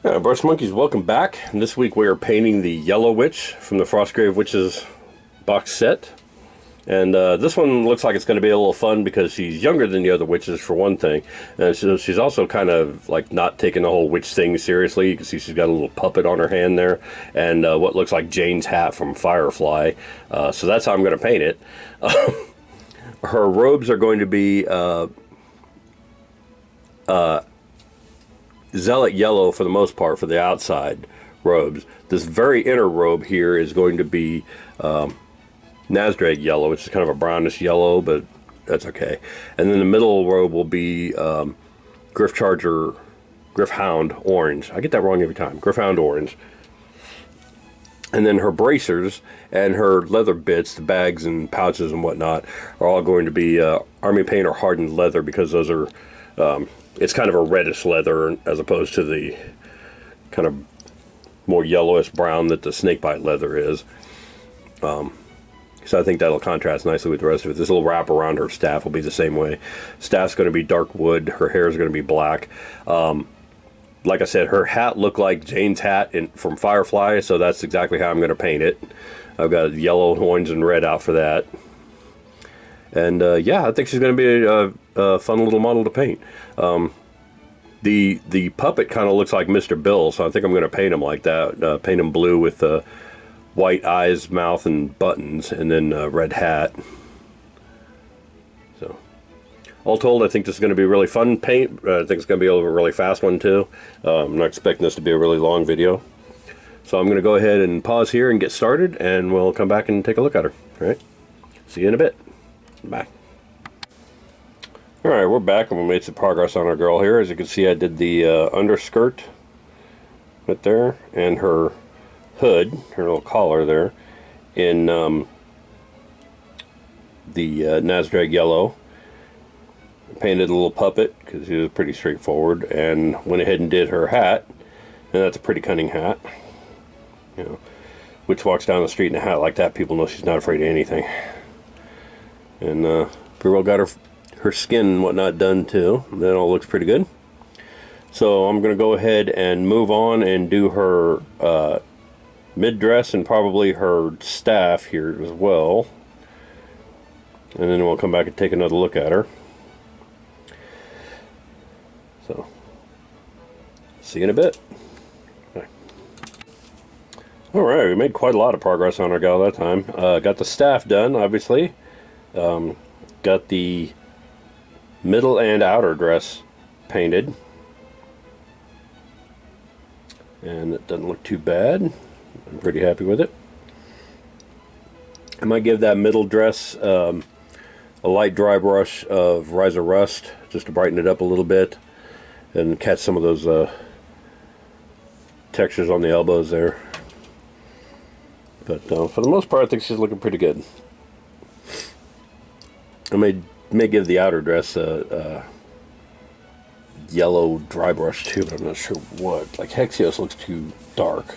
Brush Monkeys, welcome back. And this week we are painting the Yellow Witch from the Frostgrave Witches box set. And this one looks like it's going to be a little fun because she's younger than the other witches, for one thing. And so she's also kind of like not taking the whole witch thing seriously. You can see she's got a little puppet on her hand there, and what looks like Jane's hat from Firefly. So that's how I'm going to paint it. Her robes are going to be zealot yellow for the most part for the outside robes. This very inner robe here is going to be Nazdrag yellow, which is kind of a brownish yellow, but that's okay. And then the middle robe will be Griffhound orange. I get that wrong every time. Griffhound orange. And then her bracers and her leather bits, the bags and pouches and whatnot, are all going to be army paint or hardened leather, because those are it's kind of a reddish leather as opposed to the kind of more yellowish brown that the snakebite leather is. So I think that'll contrast nicely with the rest of it. This little wrap around her staff will be the same way. Staff's going to be dark wood. Her hair is going to be black. Like I said, her hat looked like Jane's hat from Firefly, so that's exactly how I'm going to paint it. I've got yellow, orange, and red out for that. And yeah, I think she's going to be a fun little model to paint. The puppet kind of looks like Mr. Bill, so I think I'm going to paint him like that. Paint him blue with white eyes, mouth, and buttons, and then a red hat. So, all told, I think this is going to be a really fun paint. I think it's going to be a really fast one too. I'm not expecting this to be a really long video. So I'm going to go ahead and pause here and get started, and we'll come back and take a look at her. All right? See you in a bit. Bye. Alright, we're back, and we made some progress on our girl here. As you can see, I did the underskirt right there, and her hood, her little collar there, in the Nazdrag yellow. Painted a little puppet because he was pretty straightforward, and went ahead and did her hat, and that's a pretty cunning hat. You know, witch walks down the street in a hat like that, people know she's not afraid of anything. And pretty well got her skin and whatnot done too. That all looks pretty good. So I'm going to go ahead and move on and do her mid-dress and probably her staff here as well. And then we'll come back and take another look at her. So, see you in a bit. Bye. Alright, we made quite a lot of progress on our gal that time. Got the staff done, obviously. Got the middle and outer dress painted, and it doesn't look too bad. I'm pretty happy with it. I might give that middle dress a light dry brush of Riser Rust just to brighten it up a little bit and catch some of those textures on the elbows there. But for the most part, I think she's looking pretty good. I may give the outer dress a yellow dry brush too, but I'm not sure what. Like Hexios looks too dark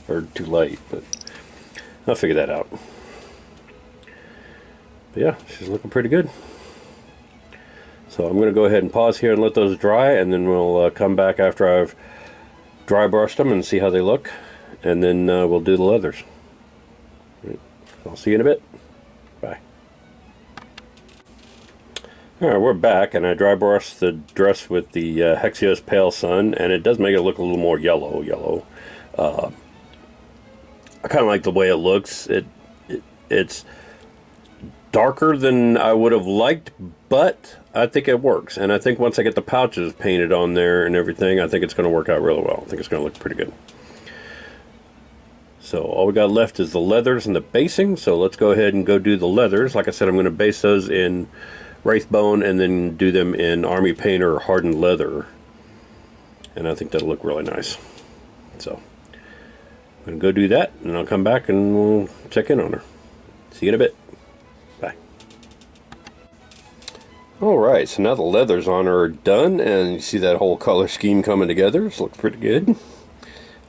or too light, but I'll figure that out. But yeah, she's looking pretty good. So I'm going to go ahead and pause here and let those dry, and then we'll come back after I've dry brushed them and see how they look, and then we'll do the leathers. Right. I'll see you in a bit. Bye. Alright, we're back, and I dry brushed the dress with the Hexios Pale Sun, and it does make it look a little more yellow. I kind of like the way it looks. It's darker than I would have liked, but I think it works. And I think once I get the pouches painted on there and everything, I think it's going to work out really well. I think it's going to look pretty good. So all we got left is the leathers and the basing, so let's go ahead and go do the leathers. Like I said, I'm going to base those in Wraithbone and then do them in Army Paint or hardened leather, and I think that'll look really nice. So I'm going to go do that, and I'll come back and we'll check in on her. See you in a bit. Bye. Alright, so now the leathers on her are done, and you see that whole color scheme coming together. This looks pretty good.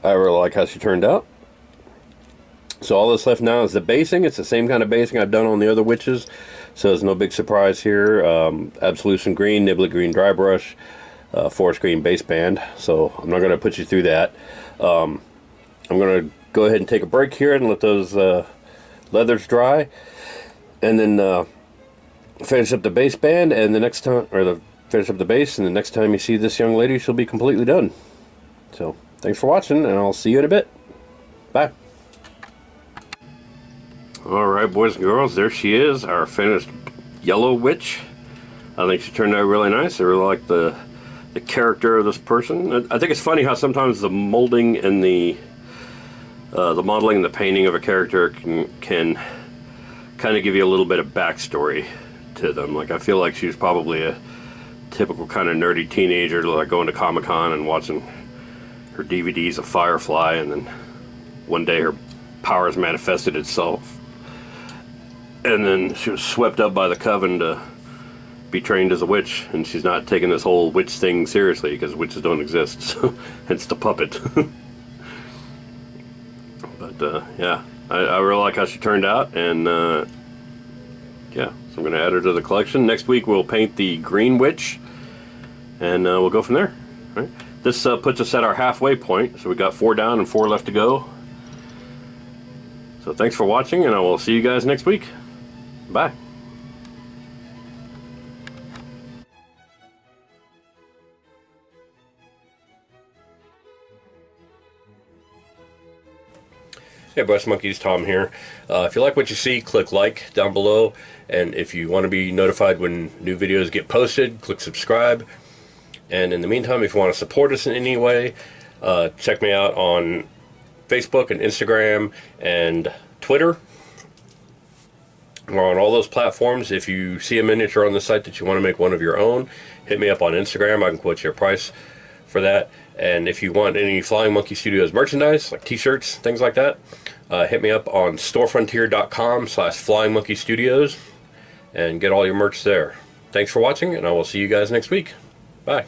I really like how she turned out. So all that's left now is the basing. It's the same kind of basing I've done on the other witches, so there's no big surprise here. Absolution Green, Niblick Green dry brush, forest green baseband, so I'm not going to put you through that. I'm going to go ahead and take a break here and let those leathers dry, and then finish up the baseband, and the next time, finish up the base, and the next time you see this young lady, she'll be completely done. So thanks for watching, and I'll see you in a bit. Bye. Alright, boys and girls, there she is, our finished yellow witch. I think she turned out really nice. I really like the character of this person. I think it's funny how sometimes the molding and the modeling and the painting of a character can kind of give you a little bit of backstory to them. Like, I feel like she was probably a typical kind of nerdy teenager, like going to Comic-Con and watching her DVDs of Firefly, and then one day her powers manifested itself, and then she was swept up by the coven to be trained as a witch, and she's not taking this whole witch thing seriously because witches don't exist, so hence the puppet. But yeah, I really like how she turned out, and yeah, so I'm going to add her to the collection. Next week we'll paint the green witch, and we'll go from there. All right. This puts us at our halfway point, so we got 4 down and 4 left to go. So thanks for watching, and I will see you guys next week. Bye. Hey Breast Monkeys, Tom here. If you like what you see, click like down below, and if you want to be notified when new videos get posted, click subscribe. And in the meantime, if you want to support us in any way, check me out on Facebook and Instagram and Twitter. We're on all those platforms. If you see a miniature on the site that you want to make one of your own, hit me up on Instagram. I can quote you a price for that. And if you want any Flying Monkey Studios merchandise, like t-shirts, things like that, hit me up on storefrontier.com/flyingmonkeystudios and get all your merch there. Thanks for watching, and I will see you guys next week. Bye.